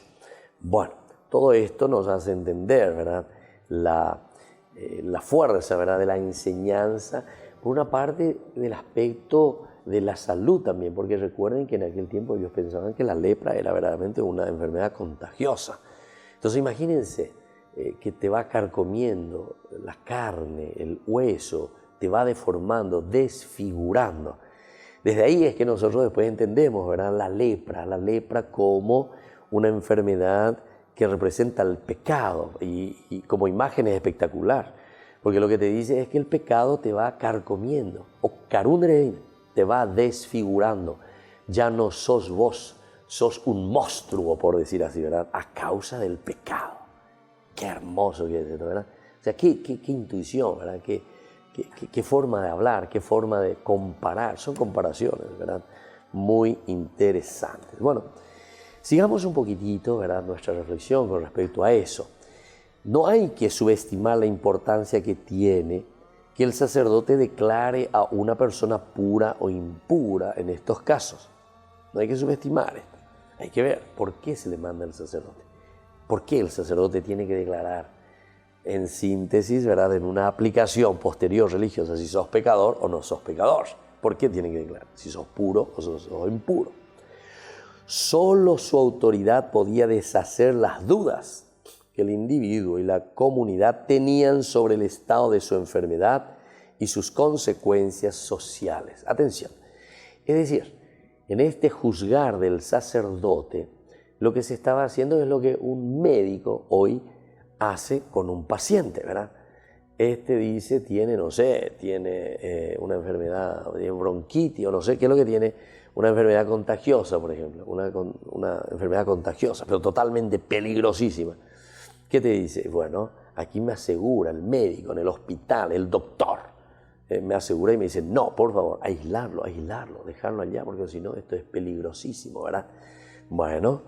Bueno, todo esto nos hace entender, ¿verdad?, la fuerza, ¿verdad?, de la enseñanza, por una parte del aspecto de la salud también, porque recuerden que en aquel tiempo ellos pensaban que la lepra era verdaderamente una enfermedad contagiosa. Entonces imagínense que te va carcomiendo la carne, el hueso, te va deformando, desfigurando. Desde ahí es que nosotros después entendemos, ¿verdad?, la lepra como una enfermedad que representa el pecado y como imagen es espectacular, porque lo que te dice es que el pecado te va carcomiendo, o carundre, te va desfigurando. Ya no sos vos, sos un monstruo, por decir así, ¿verdad?, a causa del pecado. Qué hermoso que es esto, ¿verdad? O sea, qué intuición, ¿verdad? Qué forma de hablar, qué forma de comparar. Son comparaciones, ¿verdad?, muy interesantes. Bueno, sigamos un poquitito, ¿verdad?, nuestra reflexión con respecto a eso. No hay que subestimar la importancia que tiene que el sacerdote declare a una persona pura o impura en estos casos. No hay que subestimar esto. Hay que ver por qué se le manda al sacerdote. ¿Por qué el sacerdote tiene que declarar? En síntesis, ¿verdad?, en una aplicación posterior religiosa, si sos pecador o no sos pecador. ¿Por qué tiene que declarar? Si sos puro o sos impuro. Solo su autoridad podía deshacer las dudas que el individuo y la comunidad tenían sobre el estado de su enfermedad y sus consecuencias sociales. Atención, es decir, en este juzgar del sacerdote, lo que se estaba haciendo es lo que un médico hoy hace con un paciente, ¿verdad? Este dice, tiene una enfermedad de bronquitis o no sé qué es lo que tiene, una enfermedad contagiosa, por ejemplo, una enfermedad contagiosa, pero totalmente peligrosísima. ¿Qué te dice? Bueno, aquí me asegura el médico en el hospital, el doctor, me asegura y me dice, no, por favor, aislarlo, dejarlo allá, porque si no, esto es peligrosísimo, ¿verdad? Bueno,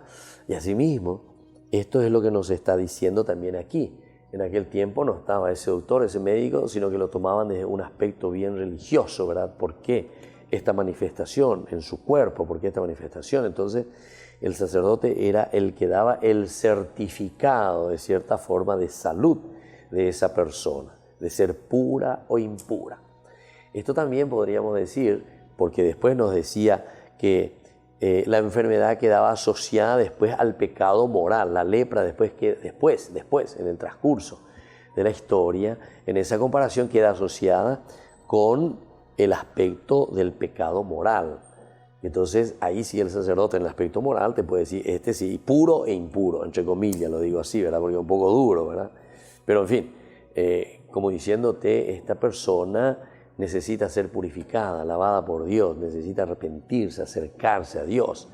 y asimismo, esto es lo que nos está diciendo también aquí. En aquel tiempo no estaba ese doctor, ese médico, sino que lo tomaban desde un aspecto bien religioso, ¿verdad? ¿Por qué esta manifestación en su cuerpo? ¿Por qué esta manifestación? Entonces, el sacerdote era el que daba el certificado, de cierta forma, de salud de esa persona, de ser pura o impura. Esto también podríamos decir, porque después nos decía que la enfermedad quedaba asociada después al pecado moral, la lepra después, en el transcurso de la historia, en esa comparación queda asociada con el aspecto del pecado moral. Entonces ahí sí el sacerdote en el aspecto moral te puede decir, este sí, puro e impuro, entre comillas, lo digo así, ¿verdad?, porque es un poco duro, ¿verdad? Pero en fin, como diciéndote, esta persona necesita ser purificada, lavada por Dios, necesita arrepentirse, acercarse a Dios.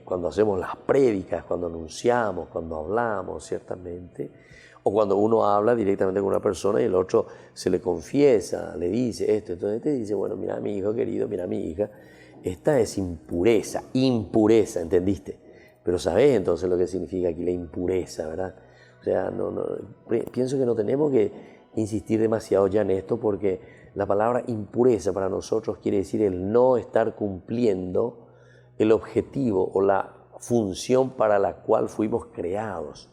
Cuando hacemos las prédicas, cuando anunciamos, cuando hablamos, ciertamente, o cuando uno habla directamente con una persona y el otro se le confiesa, le dice esto, entonces te dice, bueno, mira mi hijo querido, mira mi hija, esta es impureza, ¿entendiste? Pero ¿sabés entonces lo que significa aquí la impureza, verdad? O sea, pienso que no tenemos que insistir demasiado ya en esto, porque la palabra impureza para nosotros quiere decir el no estar cumpliendo el objetivo o la función para la cual fuimos creados.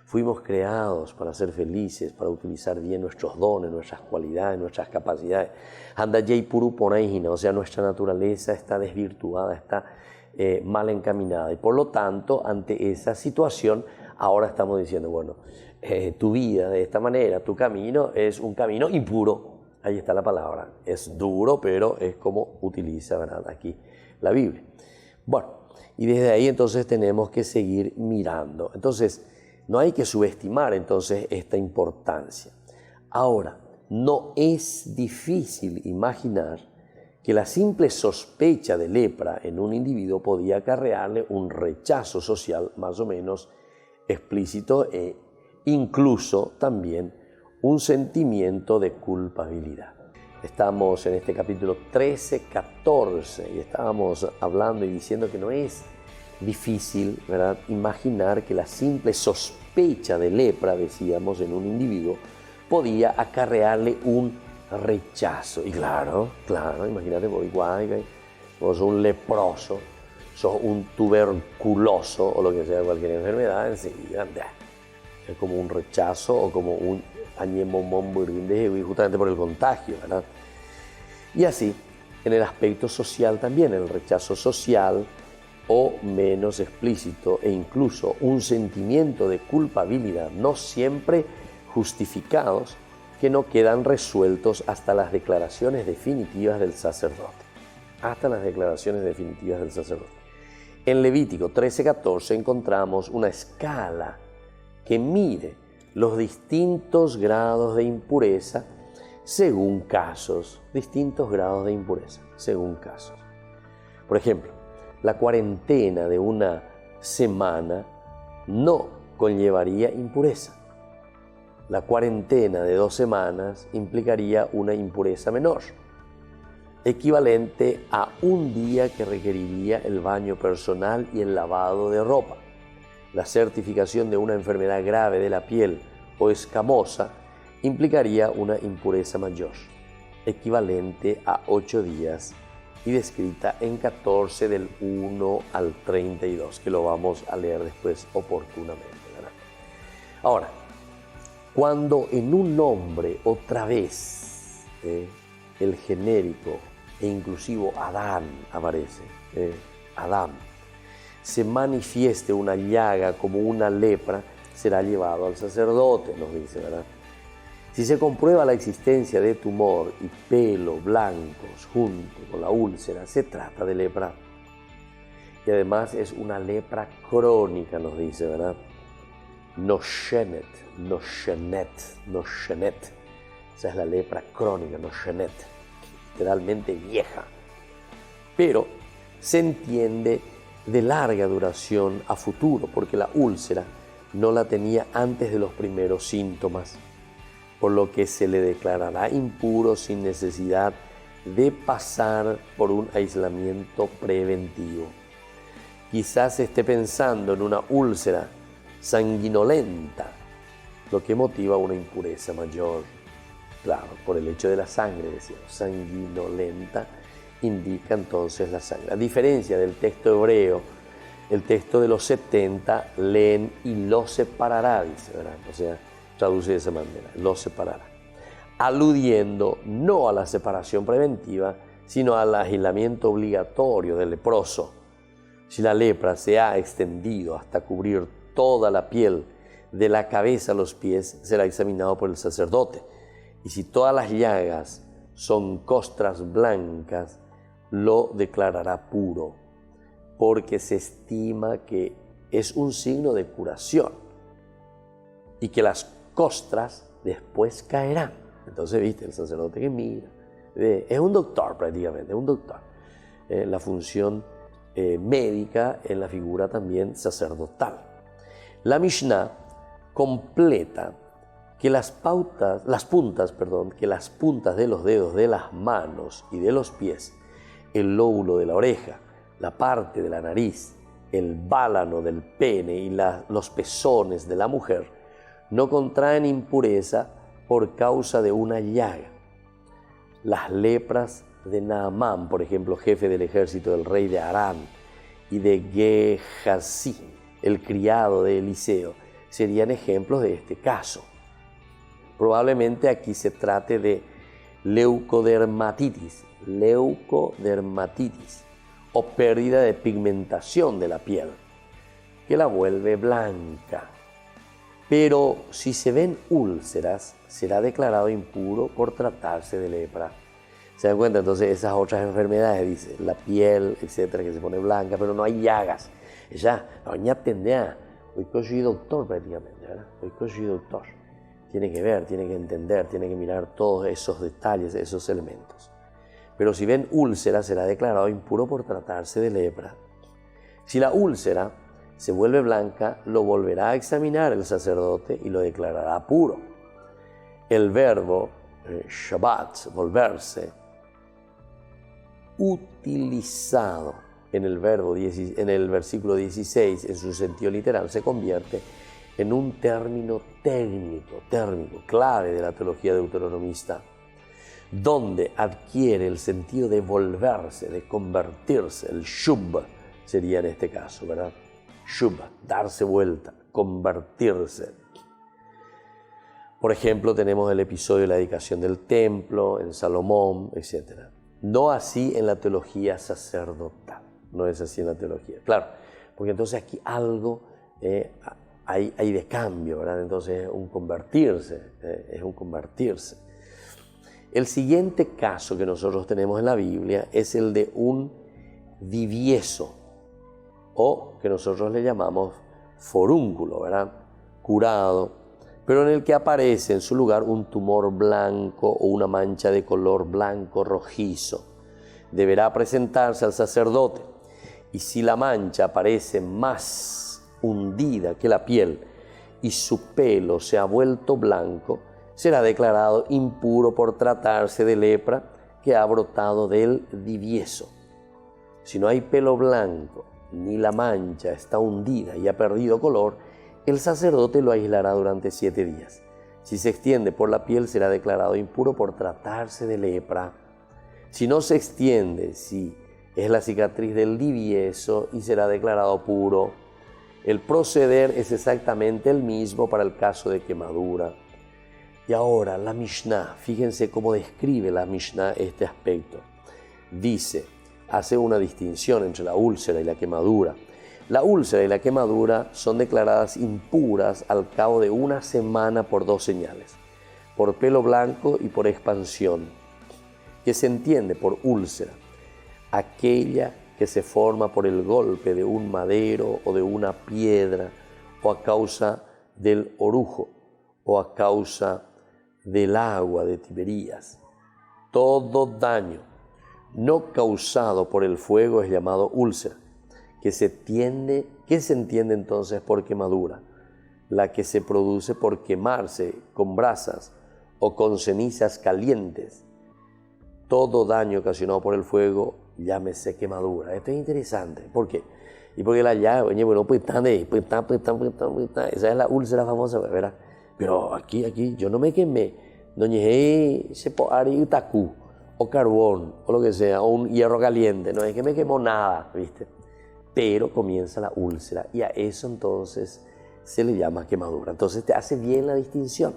Fuimos creados para ser felices, para utilizar bien nuestros dones, nuestras cualidades, nuestras capacidades. Anda jay puru ponaihina, o sea, nuestra naturaleza está desvirtuada, está mal encaminada. Y por lo tanto, ante esa situación, ahora estamos diciendo, bueno, tu vida de esta manera, tu camino es un camino impuro. Ahí está la palabra. Es duro, pero es como utiliza, ¿verdad?, aquí la Biblia. Bueno, y desde ahí entonces tenemos que seguir mirando. Entonces, no hay que subestimar entonces esta importancia. Ahora, no es difícil imaginar que la simple sospecha de lepra en un individuo podía acarrearle un rechazo social más o menos explícito e incluso también un sentimiento de culpabilidad. Estamos en este capítulo 13, 14 y estábamos hablando y diciendo que no es difícil, ¿verdad?, imaginar que la simple sospecha de lepra, decíamos, en un individuo, podía acarrearle un rechazo. Y claro, imagínate, vos sos un leproso, sos un tuberculoso o lo que sea, cualquier enfermedad, enseguida es como un rechazo o como un justamente por el contagio, ¿verdad? Y así, en el aspecto social también, el rechazo social o menos explícito e incluso un sentimiento de culpabilidad no siempre justificados que no quedan resueltos hasta las declaraciones definitivas del sacerdote. Hasta las declaraciones definitivas del sacerdote. En Levítico 13:14 encontramos una escala que mide los distintos grados de impureza según casos. Distintos grados de impureza según casos. Por ejemplo, la cuarentena de una semana no conllevaría impureza. La cuarentena de 2 semanas implicaría una impureza menor, equivalente a un día que requeriría el baño personal y el lavado de ropa. La certificación de una enfermedad grave de la piel o escamosa implicaría una impureza mayor, equivalente a 8 días y descrita en 14 del 1 al 32, que lo vamos a leer después oportunamente, ¿verdad? Ahora, cuando en un nombre otra vez el genérico e inclusivo Adán aparece, Adán, se manifieste una llaga como una lepra, será llevado al sacerdote, nos dice, ¿verdad? Si se comprueba la existencia de tumor y pelo blancos junto con la úlcera, se trata de lepra. Y además es una lepra crónica, nos dice, ¿verdad? Noshenet. Esa es la lepra crónica, noshenet, literalmente vieja. Pero se entiende de larga duración a futuro, porque la úlcera no la tenía antes de los primeros síntomas, por lo que se le declarará impuro sin necesidad de pasar por un aislamiento preventivo. Quizás esté pensando en una úlcera sanguinolenta, lo que motiva una impureza mayor. Claro, por el hecho de la sangre, decíamos, sanguinolenta indica entonces la sangre. A diferencia del texto hebreo, el texto de los 70 leen y lo separará, dice, ¿verdad? O sea, traduce de esa manera, lo separará, aludiendo no a la separación preventiva, sino al aislamiento obligatorio del leproso. Si la lepra se ha extendido hasta cubrir toda la piel de la cabeza a los pies, será examinado por el sacerdote. Y si todas las llagas son costras blancas, lo declarará puro, porque se estima que es un signo de curación y que las costras después caerán. Entonces, viste, el sacerdote que mira, es un doctor prácticamente, es un doctor. La función médica en la figura también sacerdotal. La Mishnah completa que las puntas de los dedos de las manos y de los pies, el lóbulo de la oreja, la parte de la nariz, el válano del pene y los pezones de la mujer no contraen impureza por causa de una llaga. Las lepras de Naamán, por ejemplo, jefe del ejército del rey de Aram, y de Gehazi, el criado de Eliseo, serían ejemplos de este caso. Probablemente aquí se trate de leucodermatitis o pérdida de pigmentación de la piel, que la vuelve blanca. Pero si se ven úlceras, será declarado impuro por tratarse de lepra. ¿Se dan cuenta? Entonces esas otras enfermedades, dice, la piel, etcétera, que se pone blanca, pero no hay llagas. Ya, doña tendea, hoy soy doctor prácticamente, ¿verdad? Hoy soy doctor. Tiene que ver, tiene que entender, tiene que mirar todos esos detalles, esos elementos. Pero si ven úlceras, será declarado impuro por tratarse de lepra. Si la úlcera se vuelve blanca, lo volverá a examinar el sacerdote y lo declarará puro. El verbo Shabbat, volverse, utilizado en el versículo 16, en su sentido literal, se convierte en un término técnico, clave de la teología deuteronomista, donde adquiere el sentido de volverse, de convertirse. El shub sería en este caso, ¿verdad? Shub, darse vuelta, convertirse. Por ejemplo, tenemos el episodio de la dedicación del templo, en Salomón, etc. No así en la teología sacerdotal, no es así en la teología. Claro, porque entonces aquí algo hay de cambio, ¿verdad? Entonces es un convertirse. El siguiente caso que nosotros tenemos en la Biblia es el de un divieso, o que nosotros le llamamos forúnculo, ¿verdad? Curado, pero en el que aparece en su lugar un tumor blanco o una mancha de color blanco rojizo. Deberá presentarse al sacerdote, y si la mancha aparece más hundida que la piel y su pelo se ha vuelto blanco, será declarado impuro por tratarse de lepra que ha brotado del divieso. Si no hay pelo blanco, ni la mancha está hundida y ha perdido color, el sacerdote lo aislará durante 7 días. Si se extiende por la piel, será declarado impuro por tratarse de lepra. Si no se extiende, si es la cicatriz del divieso, y será declarado puro. El proceder es exactamente el mismo para el caso de quemadura. Y ahora la Mishnah, fíjense cómo describe la Mishnah este aspecto. Dice, hace una distinción entre la úlcera y la quemadura. La úlcera y la quemadura son declaradas impuras al cabo de 1 semana por 2 señales: por pelo blanco y por expansión. ¿Qué se entiende por úlcera? Aquella que se forma por el golpe de un madero o de una piedra, o a causa del orujo, o a causa del agua de Tiberías. Todo daño no causado por el fuego es llamado úlcera. ¿Qué se entiende entonces por quemadura? La que se produce por quemarse con brasas o con cenizas calientes. Todo daño ocasionado por el fuego, llámese quemadura. Esto es interesante. ¿Por qué? Y porque la llave, esa es la úlcera famosa, ¿verdad? Pero aquí yo no me quemé. No llegué itacu, o carbón, o lo que sea, o un hierro caliente. No es que me quemó nada, ¿viste? Pero comienza la úlcera, y a eso entonces se le llama quemadura. Entonces te hace bien la distinción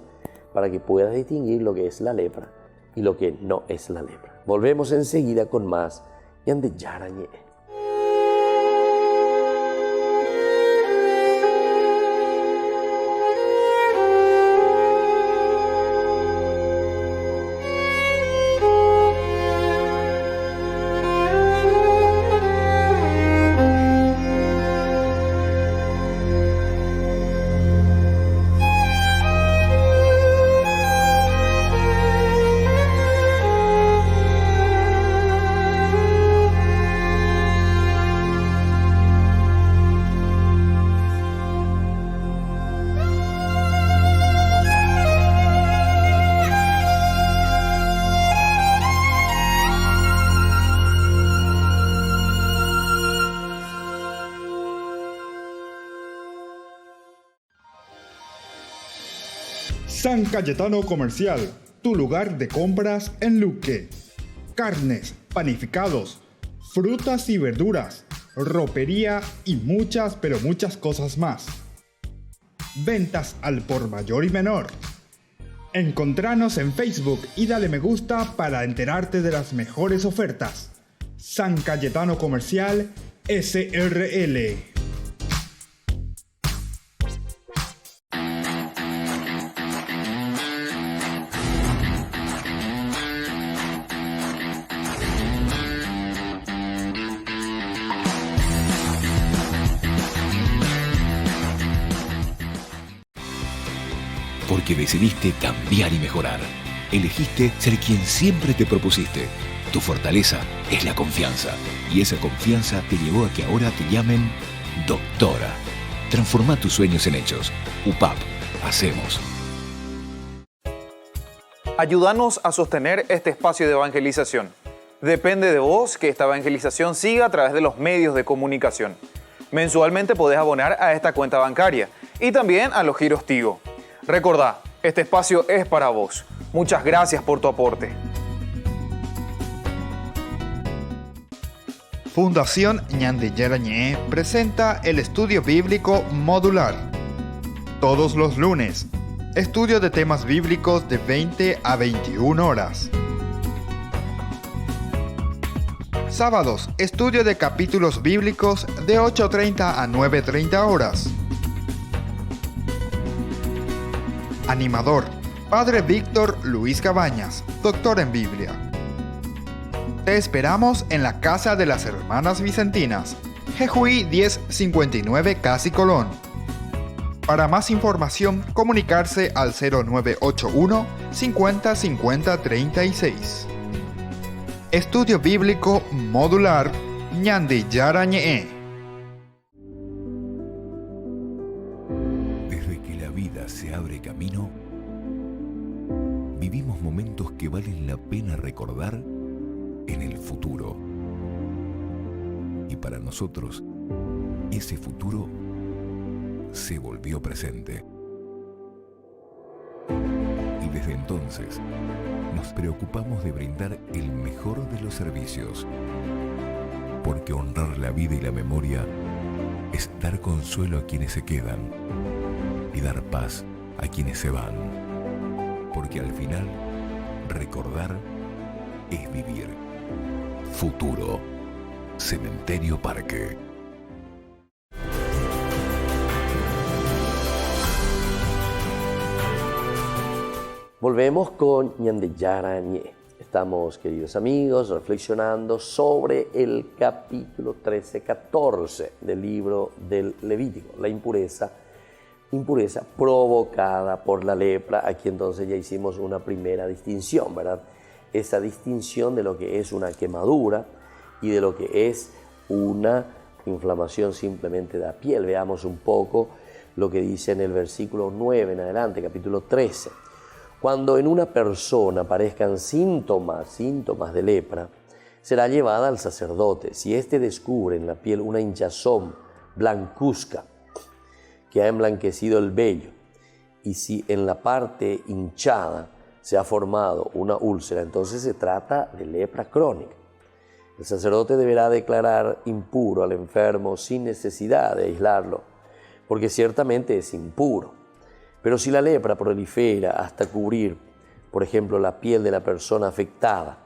para que puedas distinguir lo que es la lepra y lo que no es la lepra. Volvemos enseguida con más Yande Yarañe. San Cayetano Comercial, tu lugar de compras en Luque. Carnes, panificados, frutas y verduras, ropería y muchas, pero muchas cosas más. Ventas al por mayor y menor. Encontranos en Facebook y dale me gusta para enterarte de las mejores ofertas. San Cayetano Comercial, SRL. Porque decidiste cambiar y mejorar. Elegiste ser quien siempre te propusiste. Tu fortaleza es la confianza. Y esa confianza te llevó a que ahora te llamen doctora. Transforma tus sueños en hechos. UPAP. Hacemos. Ayúdanos a sostener este espacio de evangelización. Depende de vos que esta evangelización siga a través de los medios de comunicación. Mensualmente podés abonar a esta cuenta bancaria y también a los giros Tigo. Recordá, este espacio es para vos. Muchas gracias por tu aporte. Fundación Ñande Yarañé presenta el estudio bíblico modular. Todos los lunes, estudio de temas bíblicos de 20 a 21 horas. Sábados, estudio de capítulos bíblicos de 8:30 a 9:30 horas. Animador, Padre Víctor Luis Cabañas, doctor en Biblia. Te esperamos en la Casa de las Hermanas Vicentinas, Jejuí 1059 Casi Colón. Para más información, comunicarse al 0981 50 50 36. Estudio Bíblico Modular Ñande Yarañé. Desde que la vida se abre camino, vivimos momentos que valen la pena recordar en el futuro. Y para nosotros, ese futuro se volvió presente. Y desde entonces, nos preocupamos de brindar el mejor de los servicios, porque honrar la vida y la memoria es dar consuelo a quienes se quedan y dar paz a quienes se van, porque al final, recordar es vivir. Futuro, Cementerio Parque. Volvemos con Ñande Yarañé. Estamos, queridos amigos, reflexionando sobre el capítulo 13-14 del libro del Levítico, la impureza provocada por la lepra. Aquí entonces ya hicimos una primera distinción, ¿verdad? Esa distinción de lo que es una quemadura y de lo que es una inflamación simplemente de la piel. Veamos un poco lo que dice en el versículo 9 en adelante, capítulo 13. Cuando en una persona aparezcan síntomas de lepra, será llevada al sacerdote. Si éste descubre en la piel una hinchazón blancuzca que ha emblanquecido el vello, y si en la parte hinchada se ha formado una úlcera, entonces se trata de lepra crónica. El sacerdote deberá declarar impuro al enfermo sin necesidad de aislarlo, porque ciertamente es impuro. Pero si la lepra prolifera hasta cubrir, por ejemplo, la piel de la persona afectada,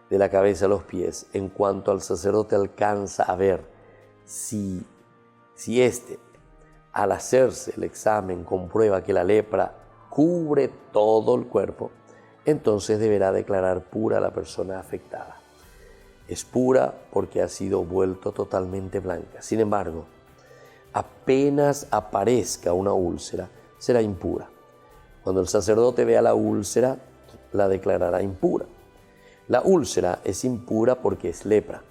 de la cabeza a los pies, en cuanto al sacerdote alcanza a ver si éste, al hacerse el examen, comprueba que la lepra cubre todo el cuerpo, entonces deberá declarar pura a la persona afectada. Es pura porque ha sido vuelto totalmente blanca. Sin embargo, apenas aparezca una úlcera, será impura. Cuando el sacerdote vea la úlcera, la declarará impura. La úlcera es impura porque es lepra.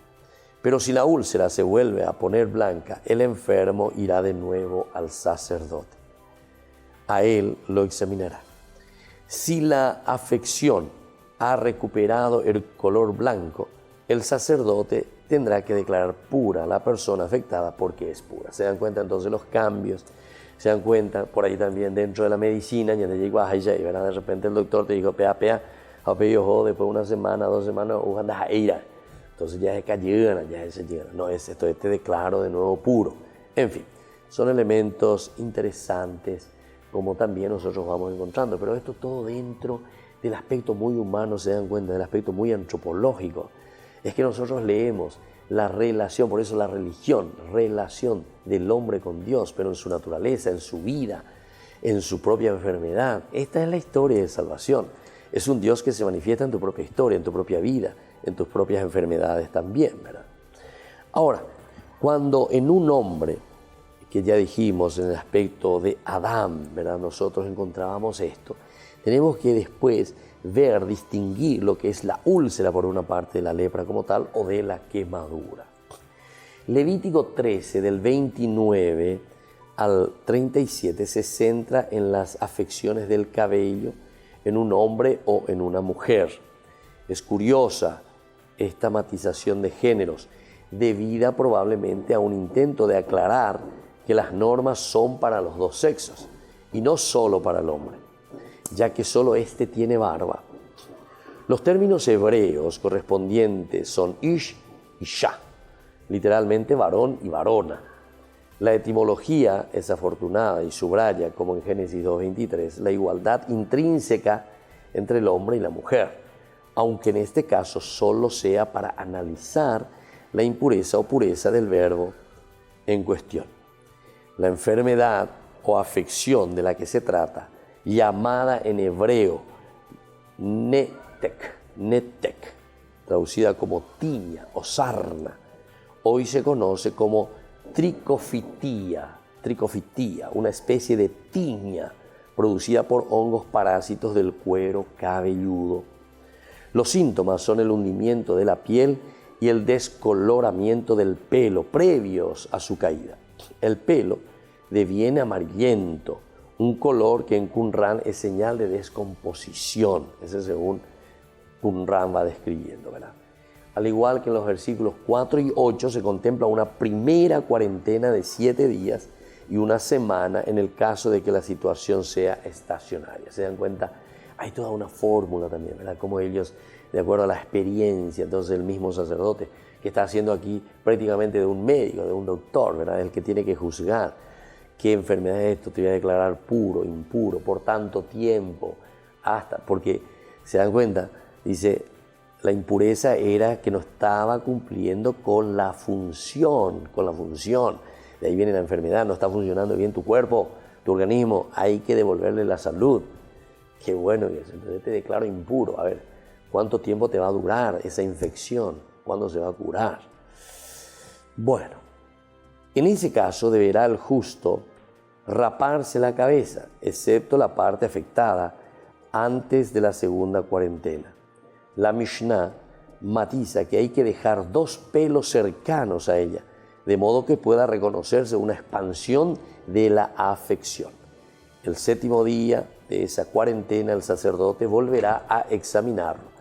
Pero si la úlcera se vuelve a poner blanca, el enfermo irá de nuevo al sacerdote. A él lo examinará. Si la afección ha recuperado el color blanco, el sacerdote tendrá que declarar pura a la persona afectada porque es pura. ¿Se dan cuenta entonces los cambios? Se dan cuenta, por ahí también dentro de la medicina, ya te llegó a ¿verdad? De repente el doctor te dijo, después de una semana, 2 semanas, andas a ir. Entonces ya es cayena, no es esto, te declaro de nuevo puro. En fin, son elementos interesantes como también nosotros vamos encontrando, pero esto todo dentro del aspecto muy humano, se dan cuenta, del aspecto muy antropológico. Es que nosotros leemos la relación, por eso la religión, relación del hombre con Dios, pero en su naturaleza, en su vida, en su propia enfermedad. Esta es la historia de salvación. Es un Dios que se manifiesta en tu propia historia, en tu propia vida, en tus propias enfermedades también, ¿verdad? Ahora, cuando en un hombre, que ya dijimos en el aspecto de Adán, ¿verdad? Nosotros encontrábamos esto, tenemos que después ver, distinguir lo que es la úlcera por una parte de la lepra como tal o de la quemadura. Levítico 13 del 29 al 37 se centra en las afecciones del cabello en un hombre o en una mujer. Es curiosa esta matización de géneros, debida probablemente a un intento de aclarar que las normas son para los dos sexos y no solo para el hombre, ya que solo éste tiene barba. Los términos hebreos correspondientes son ish y shah, literalmente varón y varona. La etimología es afortunada y subraya, como en Génesis 2:23, la igualdad intrínseca entre el hombre y la mujer, aunque en este caso solo sea para analizar la impureza o pureza del verbo en cuestión. La enfermedad o afección de la que se trata, llamada en hebreo netek, traducida como tiña o sarna, hoy se conoce como tricofitía, una especie de tiña producida por hongos parásitos del cuero cabelludo. Los síntomas son el hundimiento de la piel y el descoloramiento del pelo previos a su caída. El pelo deviene amarillento, un color que en Qumran es señal de descomposición. Ese según Qumran va describiendo, ¿verdad? Al igual que en los versículos 4 y 8 se contempla una primera cuarentena de 7 días y una semana en el caso de que la situación sea estacionaria. ¿Se dan cuenta? Hay toda una fórmula también, ¿verdad? Como ellos, de acuerdo a la experiencia, entonces el mismo sacerdote que está haciendo aquí prácticamente de un médico, de un doctor, ¿verdad? El que tiene que juzgar qué enfermedad es esto, te voy a declarar puro, impuro, por tanto tiempo, hasta, porque se dan cuenta, dice, la impureza era que no estaba cumpliendo con la función, de ahí viene la enfermedad, no está funcionando bien tu cuerpo, tu organismo, hay que devolverle la salud. Qué bueno que es, entonces te declaro impuro. A ver, ¿cuánto tiempo te va a durar esa infección? ¿Cuándo se va a curar? Bueno, en ese caso deberá el justo raparse la cabeza, excepto la parte afectada antes de la segunda cuarentena. La Mishnah matiza que hay que dejar 2 pelos cercanos a ella, de modo que pueda reconocerse una expansión de la afección. El 7º día de esa cuarentena el sacerdote volverá a examinarlo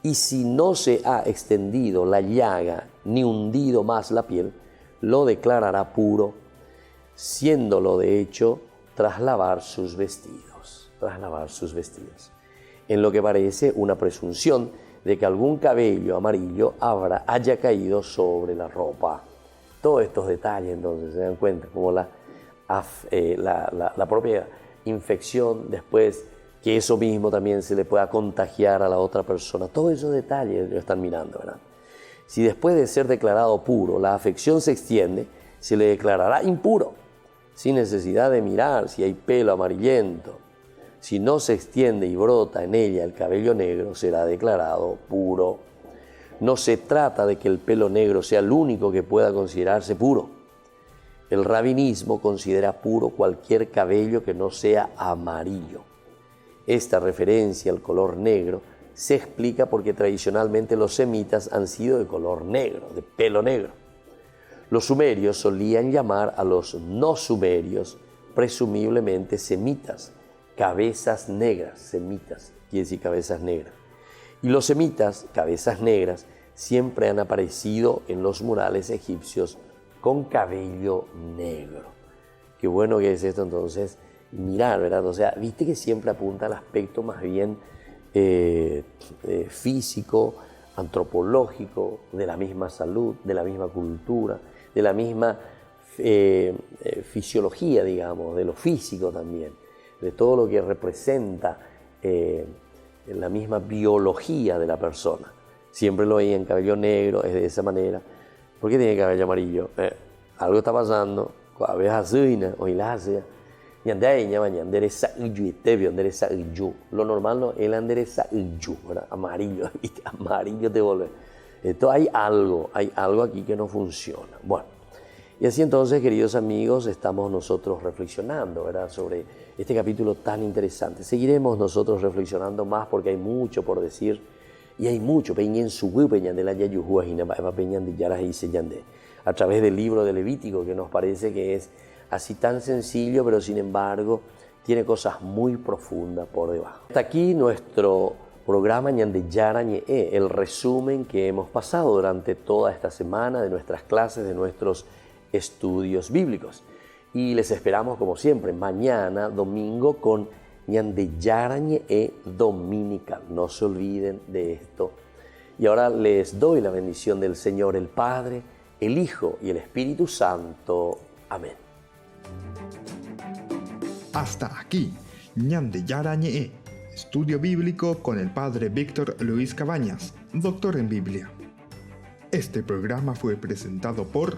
y si no se ha extendido la llaga ni hundido más la piel, lo declarará puro, siéndolo de hecho tras lavar sus vestidos. En lo que parece una presunción de que algún cabello amarillo haya caído sobre la ropa. Todos estos detalles entonces se dan cuenta, como la propia infección después, que eso mismo también se le pueda contagiar a la otra persona. Todos esos detalles lo están mirando, ¿verdad? Si después de ser declarado puro la afección se extiende, se le declarará impuro, sin necesidad de mirar si hay pelo amarillento. Si no se extiende y brota en ella el cabello negro, será declarado puro. No se trata de que el pelo negro sea el único que pueda considerarse puro. El rabinismo considera puro cualquier cabello que no sea amarillo. Esta referencia al color negro se explica porque tradicionalmente los semitas han sido de color negro, de pelo negro. Los sumerios solían llamar a los no sumerios presumiblemente semitas, cabezas negras, semitas, quiere decir cabezas negras. Y los semitas, cabezas negras, siempre han aparecido en los murales egipcios con cabello negro. Qué bueno que es esto entonces, mirar, ¿verdad? O sea, viste que siempre apunta al aspecto más bien físico, antropológico, de la misma salud, de la misma cultura, de la misma fisiología, digamos, de lo físico también, de todo lo que representa la misma biología de la persona. Siempre lo veía en cabello negro, es de esa manera. ¿Por qué tiene cabello amarillo? Algo está pasando, a veces así, o ilacia. Y lo normal no, el endereza ¿verdad? Amarillo, ¿viste? Amarillo te vuelve. Entonces hay algo aquí que no funciona. Bueno, y así entonces, queridos amigos, estamos nosotros reflexionando, ¿verdad? Sobre este capítulo tan interesante. Seguiremos nosotros reflexionando más porque hay mucho por decir y hay mucho a través del libro de Levítico, que nos parece que es así tan sencillo, pero sin embargo tiene cosas muy profundas por debajo. Hasta aquí nuestro programa Ñande Yarañe, el resumen que hemos pasado durante toda esta semana de nuestras clases, de nuestros estudios bíblicos. Y les esperamos como siempre mañana, domingo, con Ñande Yarañe Dominical. No se olviden de esto. Y ahora les doy la bendición del Señor, el Padre, el Hijo y el Espíritu Santo. Amén. Hasta aquí, Ñande Yarañe, estudio bíblico con el Padre Víctor Luis Cabañas, doctor en Biblia. Este programa fue presentado por